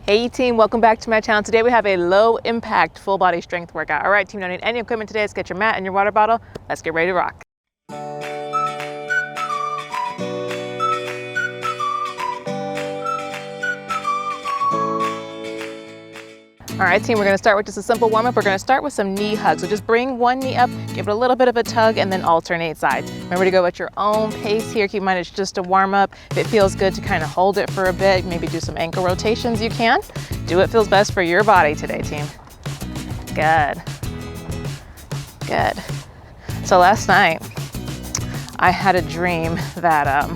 Hey team, welcome back to my channel. Today we have a low impact full body strength workout. All right team, don't need any equipment today. Let's get your mat and your water bottle. Let's get ready to rock. All right team, we're gonna start with just a simple warm up. We're gonna start with some knee hugs. So just bring one knee up, give it a little bit of a tug, and then alternate sides. Remember to go at your own pace here. Keep in mind it's just a warm up. If it feels good to kind of hold it for a bit, maybe do some ankle rotations, you can. Do what feels best for your body today, team. Good. Good. So last night, I had a dream that,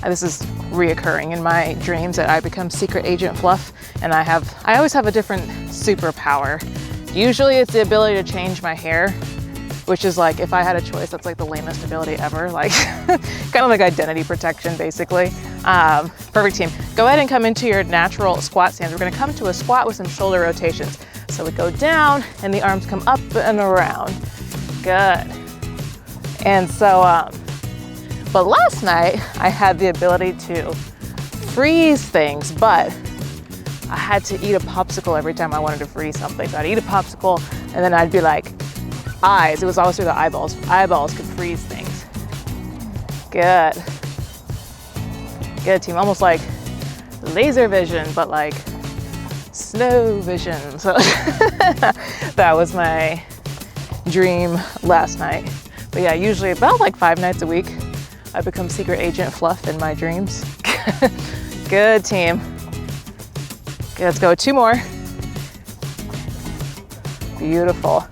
this is reoccurring in my dreams, that I become Secret Agent Fluff, and I always have a different superpower. Usually it's the ability to change my hair, which is like, if I had a choice, that's like the lamest ability ever. Like, kind of like identity protection, basically. Perfect team. Go ahead and come into your natural squat stance. We're gonna come to a squat with some shoulder rotations. So we go down and the arms come up and around. Good. And so, but last night I had the ability to freeze things, but I had to eat a popsicle every time I wanted to freeze something. So I'd eat a popsicle and then I'd be like, eyes. It was always through the eyeballs. Eyeballs could freeze things. Good. Good team. Almost like laser vision, but like snow vision. So that was my dream last night. But yeah, usually about like 5 nights a week, I become Secret Agent Fluff in my dreams. Good team. Okay, let's go 2 more. Beautiful.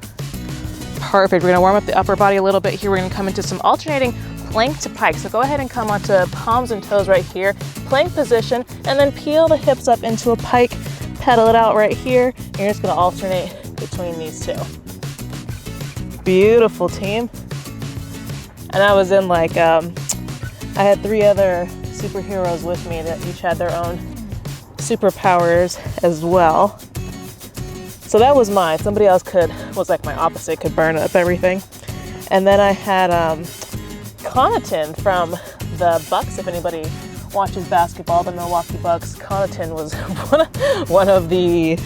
Perfect. We're gonna warm up the upper body a little bit here. We're gonna come into some alternating plank to pike. So go ahead and come onto palms and toes right here, plank position, and then peel the hips up into a pike, pedal it out right here. And you're just gonna alternate between these two. Beautiful team. And I was in like, I had 3 other superheroes with me that each had their own superpowers as well. So that was mine. Somebody else was like my opposite, could burn up everything. And then I had Connaughton from the Bucks. If anybody watches basketball, the Milwaukee Bucks, Connaughton was one of the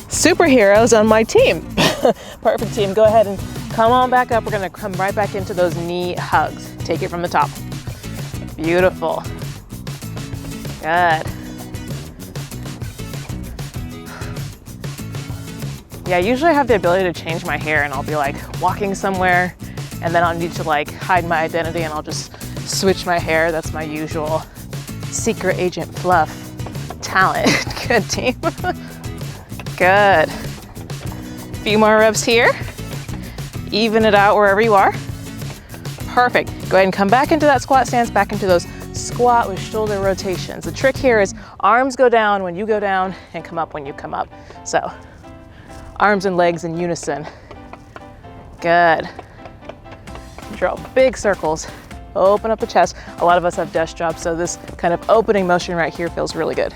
superheroes on my team. Perfect team. Go ahead and come on back up. We're gonna come right back into those knee hugs. Take it from the top. Beautiful. Good. Yeah, usually I have the ability to change my hair, and I'll be like walking somewhere and then I'll need to like hide my identity and I'll just switch my hair. That's my usual Secret Agent Fluff talent. Good team. Good. Few more reps here. Even it out wherever you are. Perfect. Go ahead and come back into that squat stance, back into those squat with shoulder rotations. The trick here is arms go down when you go down and come up when you come up. So arms and legs in unison. Good. Draw big circles. Open up the chest. A lot of us have desk jobs, so this kind of opening motion right here feels really good.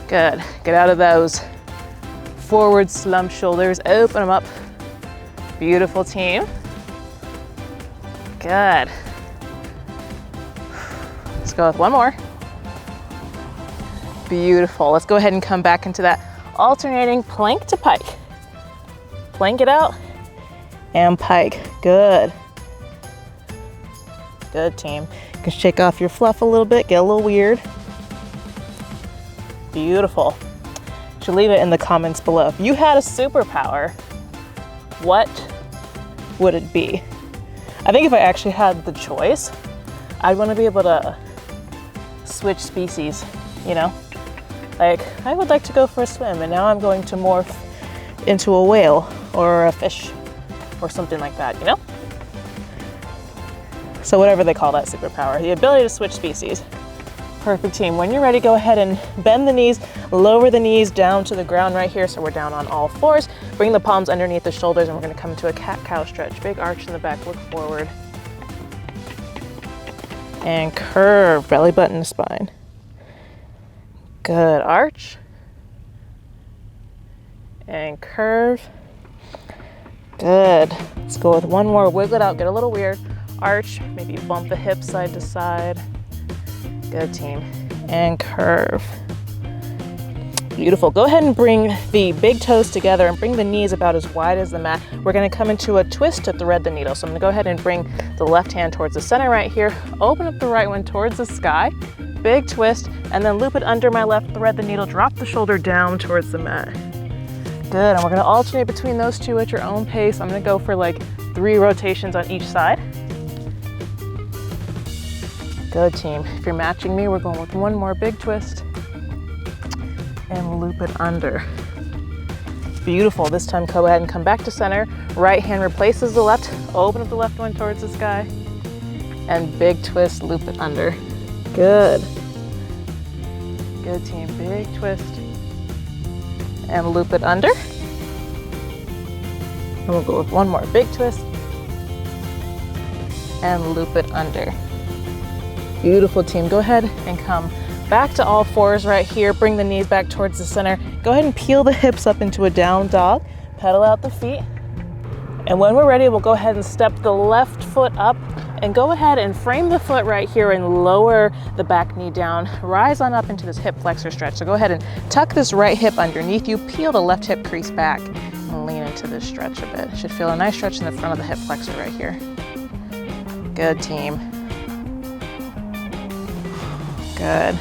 Good. Get out of those forward slump shoulders. Open them up. Beautiful team. Good. Let's go with 1 more. Beautiful. Let's go ahead and come back into that alternating plank to pike. Plank it out and pike. Good. Good team. You can shake off your fluff a little bit, get a little weird. Beautiful. You should leave it in the comments below. If you had a superpower, what would it be? I think if I actually had the choice, I'd want to be able to switch species, you know? Like, I would like to go for a swim, and now I'm going to morph into a whale or a fish or something like that, you know? So whatever they call that superpower, the ability to switch species. Perfect team. When you're ready, go ahead and bend the knees, lower the knees down to the ground right here. So we're down on all 4s. Bring the palms underneath the shoulders, and we're gonna come into a cat-cow stretch. Big arch in the back, look forward. And curve, belly button to spine. Good, arch. And curve. Good. Let's go with 1 more, wiggle it out, get a little weird. Arch, maybe bump the hips side to side. Good team. And curve. Beautiful. Go ahead and bring the big toes together and bring the knees about as wide as the mat. We're gonna come into a twist to thread the needle. So I'm gonna go ahead and bring the left hand towards the center right here, open up the right one towards the sky, big twist, and then loop it under my left, thread the needle, drop the shoulder down towards the mat. Good, and we're gonna alternate between those two at your own pace. I'm gonna go for like 3 rotations on each side. Good, team. If you're matching me, we're going with one more big twist and loop it under. Beautiful. This time go ahead and come back to center. Right hand replaces the left, open up the left one towards the sky, and big twist, loop it under. Good. Good, team. Big twist and loop it under. And we'll go with one more big twist and loop it under. Beautiful, team. Go ahead and come back to all fours right here. Bring the knees back towards the center. Go ahead and peel the hips up into a down dog. Pedal out the feet. And when we're ready, we'll go ahead and step the left foot up and go ahead and frame the foot right here and lower the back knee down. Rise on up into this hip flexor stretch. So go ahead and tuck this right hip underneath you. Peel the left hip crease back and lean into this stretch a bit. Should feel a nice stretch in the front of the hip flexor right here. Good, team. Good.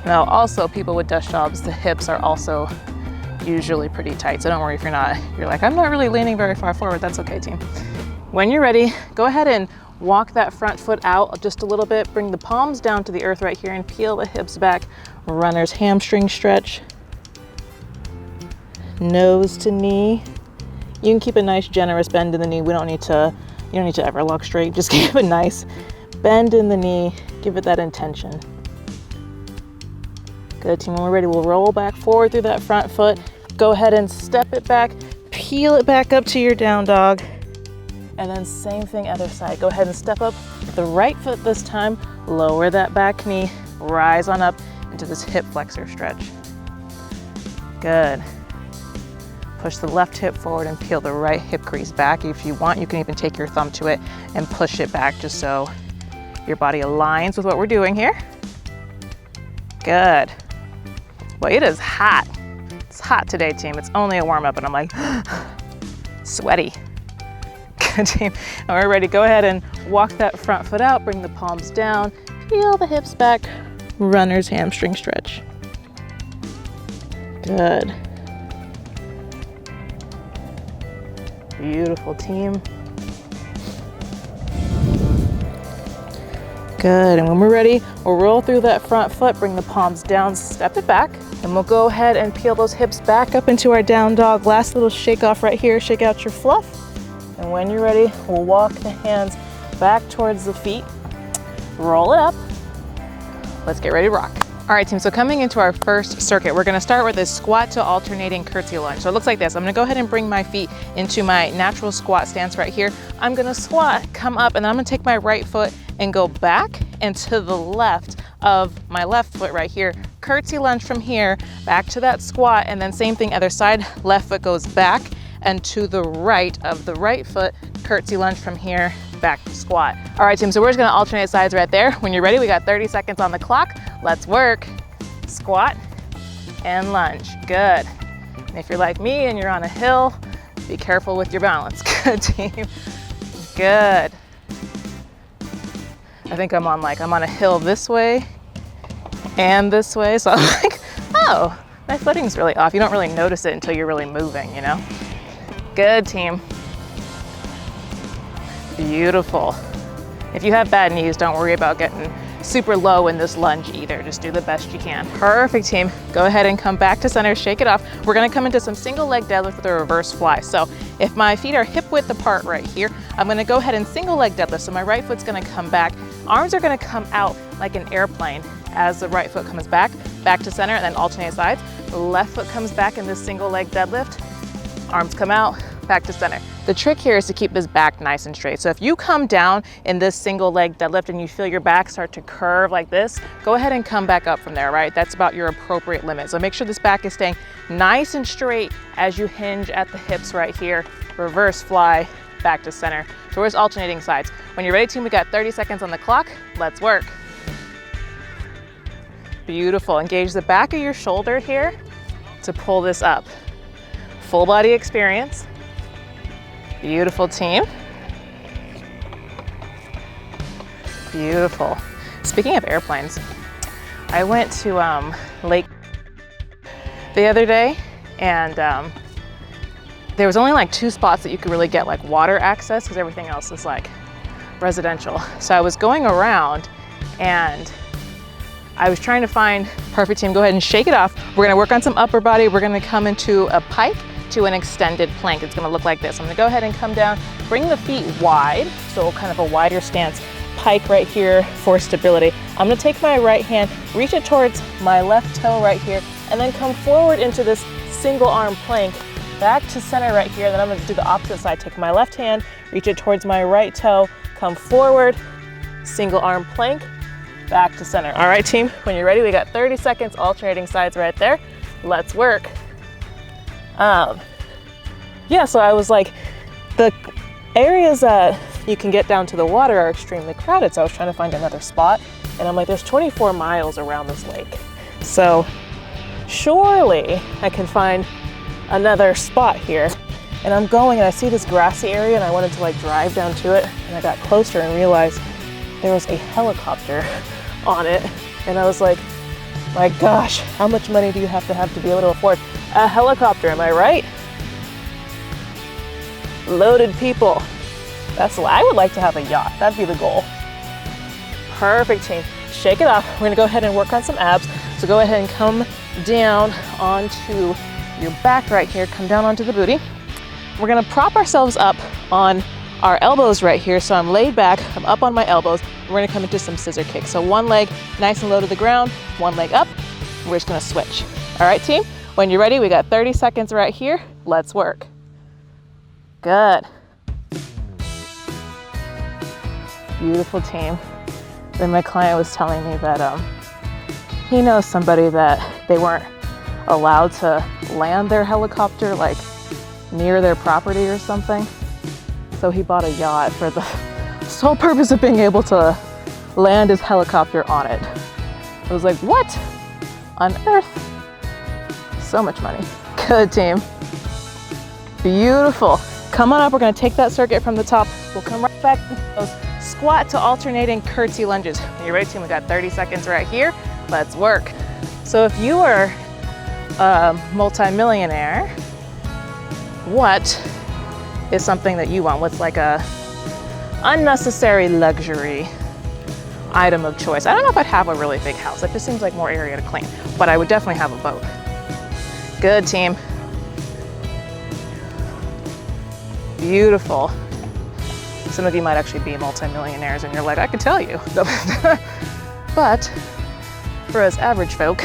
Now also, people with desk jobs, the hips are also usually pretty tight. So don't worry if you're like, I'm not really leaning very far forward. That's okay, team. When you're ready, go ahead and walk that front foot out just a little bit. Bring the palms down to the earth right here and peel the hips back. Runner's hamstring stretch. Nose to knee. You can keep a nice generous bend in the knee. You don't need to ever lock straight. Just keep a nice bend in the knee. Give it that intention. Good, team. When we're ready, we'll roll back forward through that front foot. Go ahead and step it back, peel it back up to your down dog. And then same thing, other side. Go ahead and step up the right foot this time, lower that back knee, rise on up into this hip flexor stretch. Good. Push the left hip forward and peel the right hip crease back. If you want, you can even take your thumb to it and push it back just so your body aligns with what we're doing here. Good. Well, it is hot. It's hot today, team. It's only a warm up and I'm like, sweaty. Good, team. And we're ready. Go ahead and walk that front foot out, bring the palms down, peel the hips back, runner's hamstring stretch. Good. Beautiful, team. Good, and when we're ready, we'll roll through that front foot, bring the palms down, step it back, and we'll go ahead and peel those hips back up into our down dog. Last little shake off right here, shake out your fluff. And when you're ready, we'll walk the hands back towards the feet, roll it up. Let's get ready to rock. All right, team, so coming into our first circuit, we're gonna start with this squat to alternating curtsy lunge. So it looks like this. I'm gonna go ahead and bring my feet into my natural squat stance right here. I'm gonna squat, come up, and then I'm gonna take my right foot and go back and to the left of my left foot right here. Curtsy lunge from here, back to that squat, and then same thing, other side, left foot goes back and to the right of the right foot, curtsy lunge from here, back to squat. All right, team, so we're just gonna alternate sides right there. When you're ready, we got 30 seconds on the clock. Let's work. Squat and lunge. Good. And if you're like me and you're on a hill, be careful with your balance. Good, team. Good. I think I'm on a hill this way and this way. So I'm like, oh, my footing's really off. You don't really notice it until you're really moving, you know? Good, team. Beautiful. If you have bad knees, don't worry about getting super low in this lunge either. Just do the best you can. Perfect, team. Go ahead and come back to center, shake it off. We're gonna come into some single leg deadlift with a reverse fly. So if my feet are hip width apart right here, I'm gonna go ahead and single leg deadlift. So my right foot's gonna come back. Arms are gonna come out like an airplane as the right foot comes back to center, and then alternate sides. The left foot comes back in this single leg deadlift. Arms come out, back to center. The trick here is to keep this back nice and straight. So if you come down in this single leg deadlift and you feel your back start to curve like this, go ahead and come back up from there, right? That's about your appropriate limit. So make sure this back is staying nice and straight as you hinge at the hips right here. Reverse fly, back to center. So we're just alternating sides. When you're ready, team, we got 30 seconds on the clock. Let's work. Beautiful. Engage the back of your shoulder here to pull this up. Full body experience. Beautiful, team. Beautiful. Speaking of airplanes, I went to Lake the other day, and there was only like 2 spots that you could really get like water access because everything else is like residential. So I was going around and I was trying to find, perfect, team, go ahead and shake it off. We're gonna work on some upper body. We're gonna come into a pike to an extended plank. It's gonna look like this. I'm gonna go ahead and come down, bring the feet wide, so kind of a wider stance. Pike right here for stability. I'm gonna take my right hand, reach it towards my left toe right here, and then come forward into this single arm plank, back to center right here. Then I'm gonna do the opposite side. Take my left hand, reach it towards my right toe, come forward, single arm plank, back to center. All right, team, when you're ready, we got 30 seconds, alternating sides right there. Let's work. Yeah, so I was like, the areas that you can get down to the water are extremely crowded, so I was trying to find another spot, and I'm like, there's 24 miles around this lake, so surely I can find another spot here. And I'm going and I see this grassy area and I wanted to like drive down to it, and I got closer and realized there was a helicopter on it, and I was like, my gosh, how much money do you have to be able to afford a helicopter, am I right? Loaded people. I would like to have a yacht. That'd be the goal. Perfect, team. Shake it off. We're gonna go ahead and work on some abs. So go ahead and come down onto your back right here. Come down onto the booty. We're gonna prop ourselves up on our elbows right here. So I'm laid back, I'm up on my elbows. We're gonna come into some scissor kicks. So one leg nice and low to the ground, one leg up. We're just gonna switch. All right, team, when you're ready, we got 30 seconds right here. Let's work. Good. Beautiful, team. Then my client was telling me that he knows somebody that they weren't allowed to land their helicopter like near their property or something. So he bought a yacht for the sole purpose of being able to land his helicopter on it. I was like, what on earth? So much money. Good, team. Beautiful. Come on up, we're gonna take that circuit from the top. We'll come right back into those squat to alternating curtsy lunges. Are you ready, team? We got 30 seconds right here. Let's work. So if you are a multi-millionaire, what is something that you want? What's like a unnecessary luxury item of choice? I don't know if I'd have a really big house. It just seems like more area to clean, but I would definitely have a boat. Good, team. Beautiful. Some of you might actually be multi-millionaires and you're like, I could tell you. But for us average folk,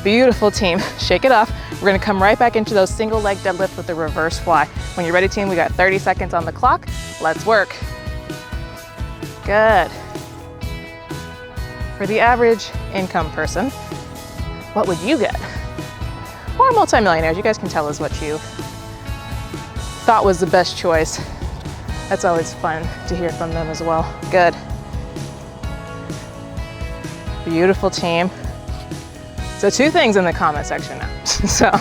beautiful, team. Shake it off. We're gonna come right back into those single leg deadlift with the reverse fly. When you're ready, team, we got 30 seconds on the clock. Let's work. Good. For the average income person, what would you get? Or multi-millionaires, you guys can tell us what you thought was the best choice. That's always fun to hear from them as well. Good. Beautiful, team. So 2 things in the comment section now. So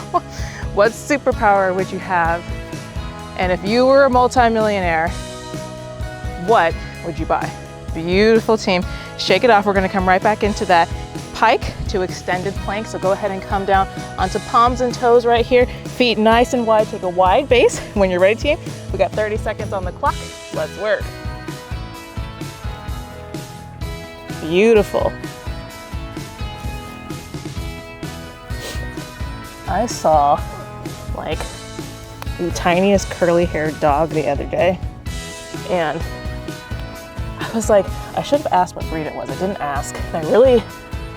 what superpower would you have? And if you were a multi-millionaire, what would you buy? Beautiful, team. Shake it off. We're gonna come right back into that pike to extended plank. So go ahead and come down onto palms and toes right here. Feet nice and wide, take a wide base. When you're ready, team, we got 30 seconds on the clock. Let's work. Beautiful. I saw like the tiniest curly haired dog the other day, and I was like, I should have asked what breed it was. I didn't ask, and I really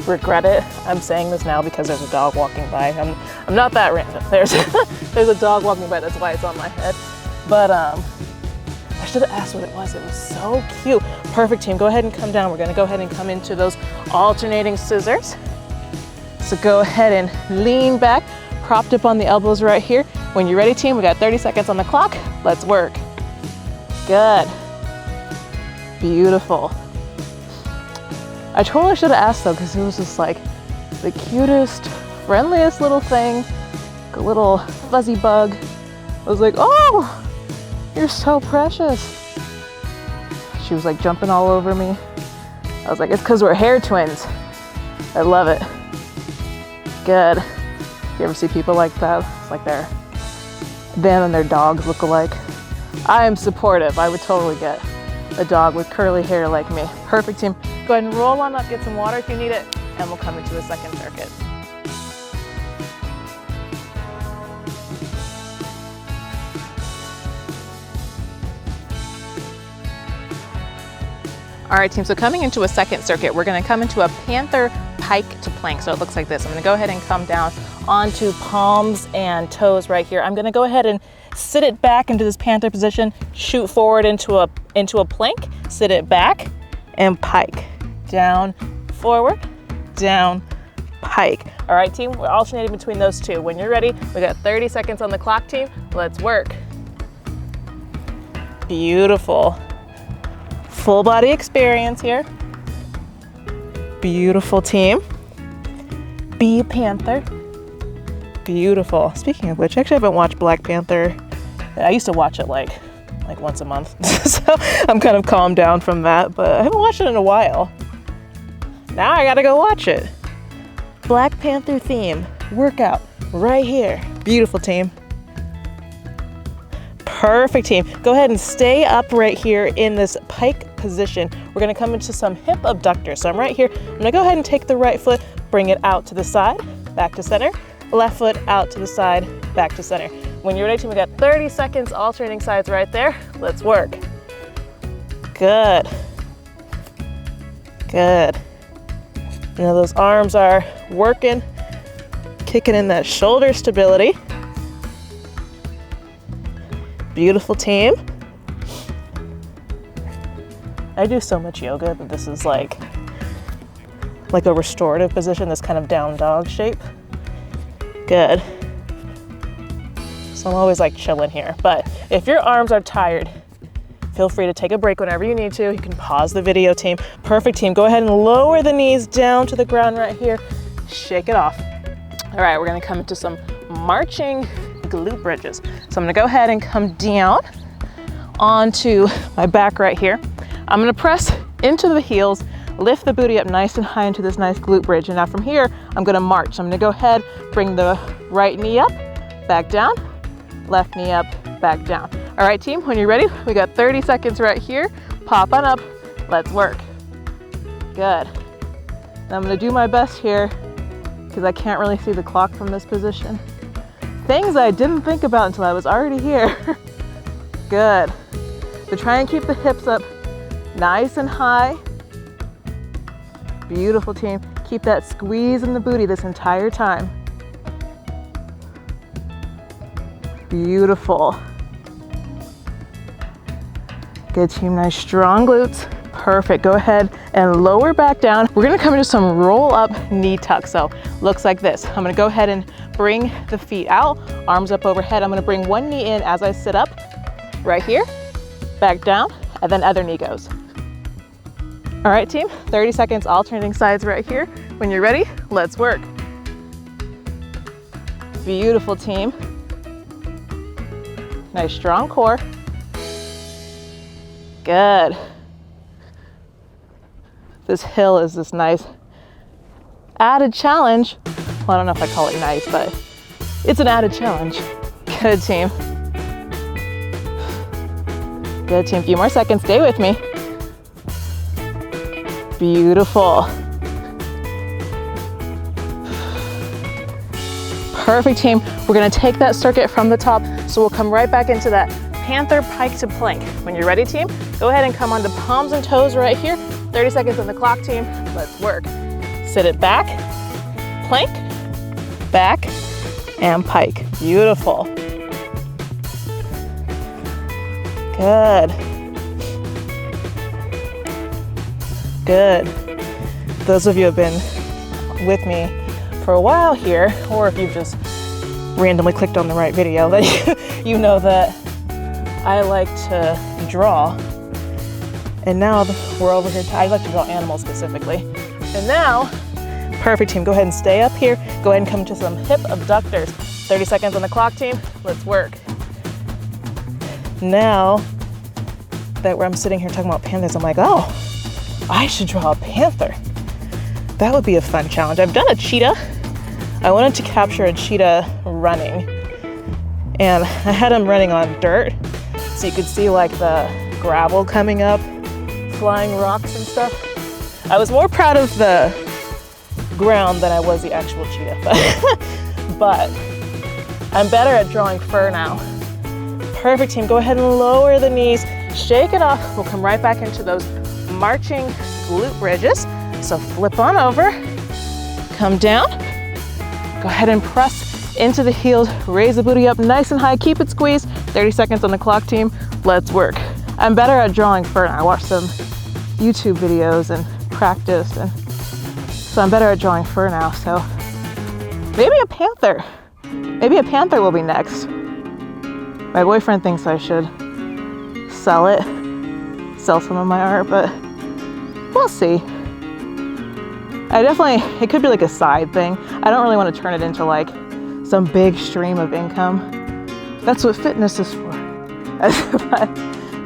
regret it. I'm saying this now because there's a dog walking by. I'm not that random. There's a dog walking by, that's why it's on my head. But I should have asked what it was. It was so cute. Perfect, team. Go ahead and come down. We're gonna go ahead and come into those alternating scissors. So go ahead and lean back, propped up on the elbows right here. When you're ready, team, we got 30 seconds on the clock. Let's work. Good. Beautiful. I totally should have asked though, because it was just like, The cutest, friendliest little thing, like a little fuzzy bug. I was like, oh, you're so precious. She was like jumping all over me. I was like, it's because we're hair twins. I love it. Good. You ever see people like that? It's like them and their dogs look alike. I am supportive. I would totally get a dog with curly hair like me. Perfect, team. Go ahead and roll on up, get some water if you need it, and we'll come into a second circuit. All right, team, so coming into a second circuit, we're gonna come into a panther pike to plank. So it looks like this. I'm gonna go ahead and come down onto palms and toes right here. I'm gonna go ahead and sit it back into this panther position, shoot forward into a plank, sit it back, and pike. Down, forward, down, pike. All right, team, we're alternating between those two. When you're ready, we got 30 seconds on the clock, team. Let's work. Beautiful. Full body experience here. Beautiful, team. Be a panther. Beautiful. Speaking of which, actually I haven't watched Black Panther. I used to watch it like once a month. So I'm kind of calmed down from that, but I haven't watched it in a while. Now I gotta go watch it. Black Panther theme workout right here. Beautiful, team. Perfect, team. Go ahead and stay up right here in this pike position. We're gonna come into some hip abductors. So I'm right here. I'm gonna go ahead and take the right foot, bring it out to the side, back to center. Left foot out to the side, back to center. When you're ready, team, we got 30 seconds, alternating sides right there. Let's work. Good. Good. You know, those arms are working, kicking in that shoulder stability. Beautiful, team. I do so much yoga that this is like a restorative position, this kind of down dog shape. Good. So I'm always like chilling here, but if your arms are tired, feel free to take a break whenever you need to. You can pause the video, team. Perfect, team. Go ahead and lower the knees down to the ground right here. Shake it off. All right, we're gonna come into some marching glute bridges. So I'm gonna go ahead and come down onto my back right here. I'm gonna press into the heels, lift the booty up nice and high into this nice glute bridge. And now from here, I'm gonna march. So I'm gonna go ahead, bring the right knee up, back down, left knee up, back down. All right, team, when you're ready, we got 30 seconds right here. Pop on up, let's work. Good. Now I'm gonna do my best here because I can't really see the clock from this position. Things I didn't think about until I was already here. Good. So try and keep the hips up nice and high. Beautiful, team. Keep that squeeze in the booty this entire time. Beautiful. Good, team. Nice strong glutes. Perfect. Go ahead and lower back down. We're gonna come into some roll up knee tuck. So looks like this. I'm gonna go ahead and bring the feet out, arms up overhead. I'm gonna bring one knee in as I sit up right here, back down, and then other knee goes. All right, team, 30 seconds, alternating sides right here. When you're ready, let's work. Beautiful, team. Nice strong core. Good. This hill is this nice added challenge. Well, I don't know if I call it nice, but it's an added challenge. Good, team. Good, team. A few more seconds. Stay with me. Beautiful. Perfect, team. We're gonna take that circuit from the top, so we'll come right back into that panther pike to plank. When you're ready, team, go ahead and come onto palms and toes right here. 30 seconds on the clock, team. Let's work. Sit it back, plank, back, and pike. Beautiful. Good. Good. Those of you who have been with me for a while here, or if you've just randomly clicked on the right video, then you know that I like to draw. And now we're over here, I like to draw animals specifically. And now Perfect, team. Go ahead and stay up here. Go ahead and come to some hip abductors. 30 seconds on the clock, team. Let's work. Now that I'm sitting here talking about panthers, I'm like, oh, I should draw a panther. That would be a fun challenge. I've done a cheetah. I wanted to capture a cheetah running, and I had him running on dirt, so you could see like the gravel coming up, flying rocks and stuff. I was more proud of the ground than I was the actual cheetah, but I'm better at drawing fur now. Perfect, team. Go ahead and lower the knees, shake it off. We'll come right back into those marching glute bridges. So flip on over, come down, go ahead and press into the heels, raise the booty up nice and high, keep it squeezed. 30 seconds on the clock, team. Let's work. I'm better at drawing fur now. I watched some YouTube videos and practiced, and so I'm better at drawing fur now. So maybe a panther. Maybe a panther will be next. My boyfriend thinks I should sell some of my art, but we'll see. It could be like a side thing. I don't really want to turn it into like some big stream of income. That's what fitness is for.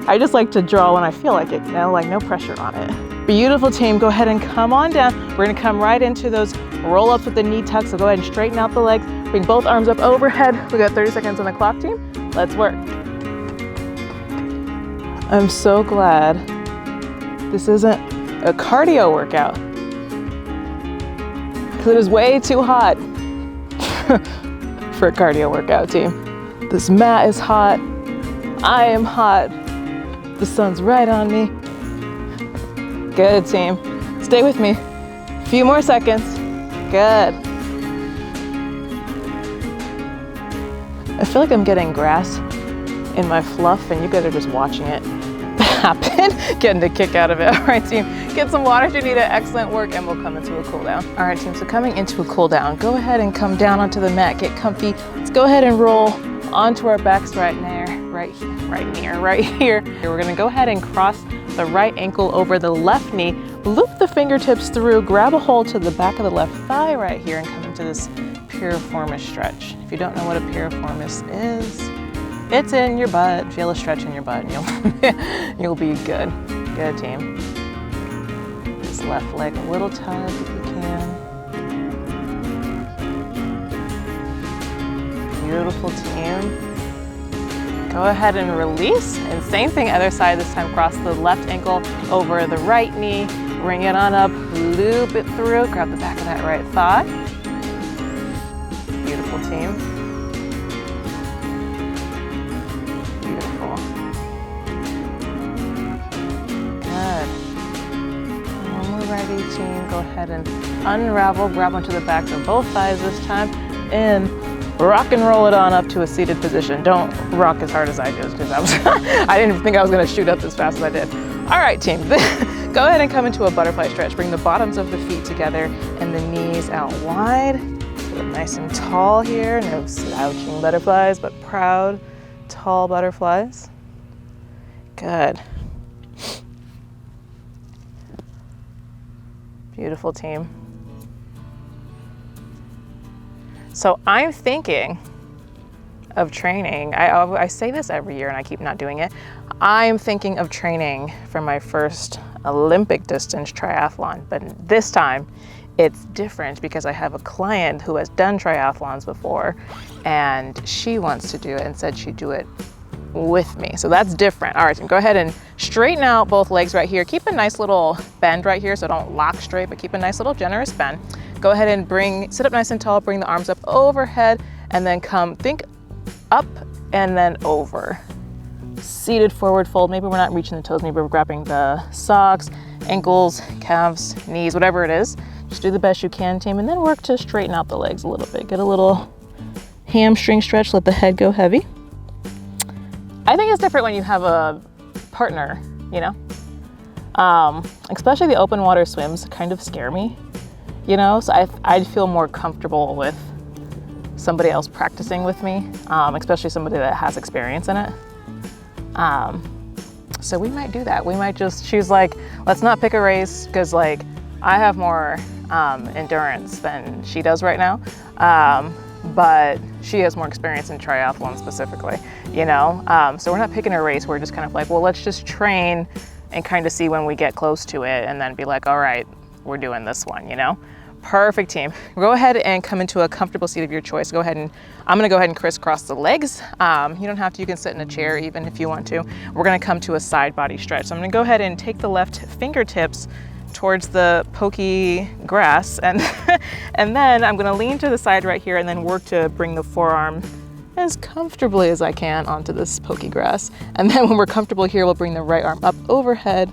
I just like to draw when I feel like it, like no pressure on it. Beautiful, team. Go ahead and come on down. We're gonna come right into those roll-ups with the knee tucks. So go ahead and straighten out the legs. Bring both arms up overhead. We got 30 seconds on the clock, team. Let's work. I'm so glad this isn't a cardio workout, because it is way too hot for a cardio workout, team. This mat is hot. I am hot. The sun's right on me. Good, team. Stay with me. A few more seconds. Good. I feel like I'm getting grass in my fluff, and you guys are just watching it happen, getting a kick out of it. All right, team, get some water if you need it. Excellent work, and we'll come into a cool down. All right, team, so coming into a cool down, go ahead and come down onto the mat, get comfy. Let's go ahead and roll onto our backs right here. We're gonna go ahead and cross the right ankle over the left knee, loop the fingertips through, grab a hold to the back of the left thigh right here, and come into this piriformis stretch. If you don't know what a piriformis is, it's in your butt. Feel a stretch in your butt and you'll be good. Good, team. This left leg, a little tug if you can. Beautiful, team. Go ahead and release, and same thing, other side. This time cross the left ankle over the right knee, bring it on up, loop it through, grab the back of that right thigh. Beautiful, team. Beautiful. Good. When we're ready, team, go ahead and unravel, grab onto the backs of both thighs this time, and rock and roll it on up to a seated position. Don't rock as hard as I did, because I didn't think I was gonna shoot up as fast as I did. All right, team, go ahead and come into a butterfly stretch. Bring the bottoms of the feet together and the knees out wide. Get nice and tall here. No slouching butterflies, but proud, tall butterflies. Good. Beautiful, team. So I'm thinking of training. I say this every year and I keep not doing it. I'm thinking of training for my first Olympic distance triathlon, but this time it's different because I have a client who has done triathlons before, and she wants to do it and said she'd do it with me. So that's different. All right, so go ahead and straighten out both legs right here. Keep a nice little bend right here, so don't lock straight, but keep a nice little generous bend. Go ahead and sit up nice and tall, bring the arms up overhead, and then think up and then over. Seated forward fold. Maybe we're not reaching the toes, maybe we're grabbing the socks, ankles, calves, knees, whatever it is. Just do the best you can, team, and then work to straighten out the legs a little bit. Get a little hamstring stretch, let the head go heavy. I think it's different when you have a partner, you know? Especially the open water swims kind of scare me, you know? So I'd feel more comfortable with somebody else practicing with me, especially somebody that has experience in it. So we might do that. We might just choose, like, let's not pick a race, because like I have more endurance than she does right now. But she has more experience in triathlon specifically, you know? So we're not picking a race. We're just kind of like, well, let's just train and kind of see when we get close to it and then be like, all right, we're doing this one, you know? Perfect, team. Go ahead and come into a comfortable seat of your choice. Go ahead and, I'm gonna go ahead and crisscross the legs. You don't have to, you can sit in a chair even if you want to. We're gonna come to a side body stretch. So I'm gonna go ahead and take the left fingertips towards the pokey grass and, and then I'm gonna lean to the side right here and then work to bring the forearm as comfortably as I can onto this pokey grass. And then when we're comfortable here, we'll bring the right arm up overhead.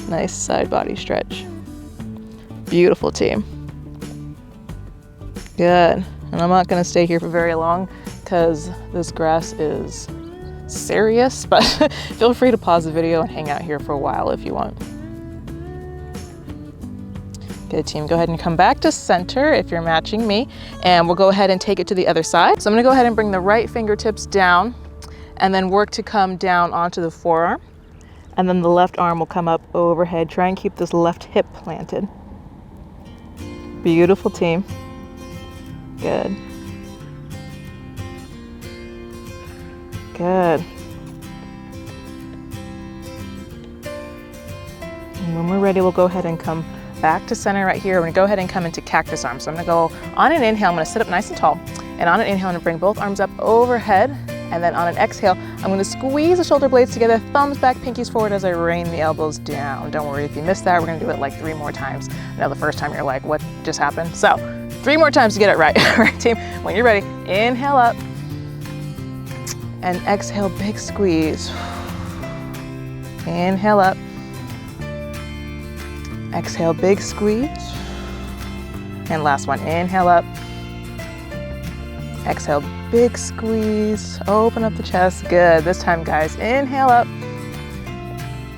Nice side body stretch. Beautiful, team. Good. And I'm not gonna stay here for very long because this grass is serious, but feel free to pause the video and hang out here for a while if you want. Good, team. Go ahead and come back to center if you're matching me, and we'll go ahead and take it to the other side. So I'm gonna go ahead and bring the right fingertips down and then work to come down onto the forearm. And then the left arm will come up overhead. Try and keep this left hip planted. Beautiful, team. Good. Good. And when we're ready, we'll go ahead and come back to center right here. We're gonna go ahead and come into cactus arms. So I'm gonna go on an inhale, I'm gonna sit up nice and tall. And on an inhale, I'm gonna bring both arms up overhead. And then on an exhale, I'm gonna squeeze the shoulder blades together, thumbs back, pinkies forward as I rain the elbows down. Don't worry if you missed that, we're gonna do it like 3 more times. I know the first time you're like, what just happened? So 3 more times to get it right. All right, team, when you're ready, inhale up. And exhale, big squeeze. Inhale up. Exhale, big squeeze. And last one, inhale up. Exhale, big squeeze. Open up the chest. Good. This time, guys, inhale up.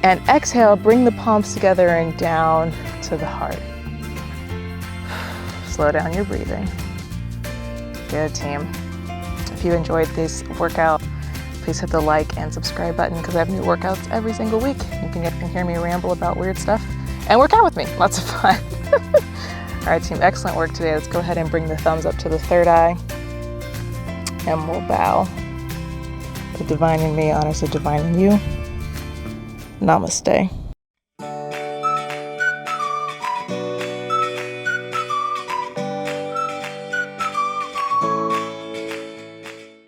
And exhale, bring the palms together and down to the heart. Slow down your breathing. Good, team. If you enjoyed this workout, please hit the like and subscribe button because I have new workouts every single week. You can hear me ramble about weird stuff and work out with me. Lots of fun. All right, team, excellent work today. Let's go ahead and bring the thumbs up to the third eye and we'll bow. The divine in me honors the divine in you. Namaste.